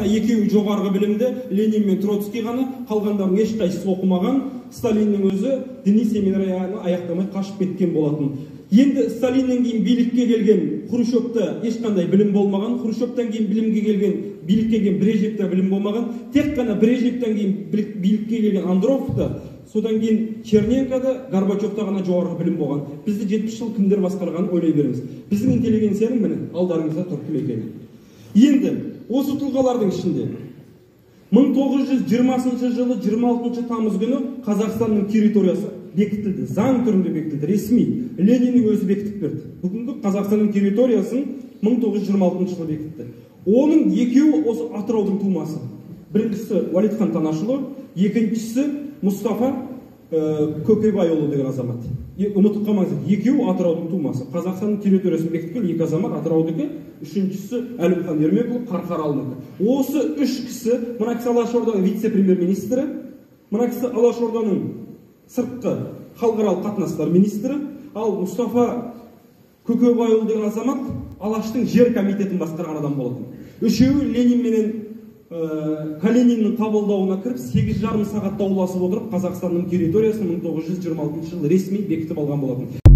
екеуі жоғарғы білімді, Ленин мен Троцкий ғана, қалғандардың ешқайсысы оқымаған. Сталиннің өзі діни семинарияны аяқтамай қашып кеткен болатын. Енді Сталиннен кейін билікке келген Хрущевта ешқандай білім болмаған, Хрущевтан кейін билікке келген Брежневта білім болмаған, тек қана Брежневтан кейін билікке келген Андроповта, содан кейін Черненкода, Горбачевта ғана жоғарғы білім болған. Бізді 70 жыл кімдер басқарғанын ойлай беріңіз. Біздің интеллигенцияның міне алдарыңызда тұр кім екені. Енді осы тұлғалардың ішінде 1920 жылы 26 тамыз күні Қазақстанның территориясы бекітілді, заң түрінде бекітілді, ресми. Лениннің өзі бекітіп берді. Бүгінгі Қазақстанның территориясын 1926 жылы бекітті. Оның екеуі осы Атыраудың тумасы. Біріншісі Уәлитхан Танашұлы, екіншісі Мұстафа Көкебайұлы деген азамат. Ұмытып қалмаңыздар, екеуі Атыраудың тумасы. Қазақстанның территориясын бекіткен екі азамат Атыраудікі, үшіншісі Әлімхан Ермекұлы Қарқаралынікі. Осы үш кісі, мына кісі Алашорданың вице-премьер-министрі, мына кісі Алашорданың сыртқы халықаралық қатынастар министрі, ал Мұстафа Көкебайұлы деген азамат Алаштың жер комитетін басқарған адам болатын. Үшеуі Ленин менен Калининнің қабылдауына кіріп 8,5 сағатта уласып отырып Қазақстанның территориясын 1926 жылы ресми бекітіп алған болатын.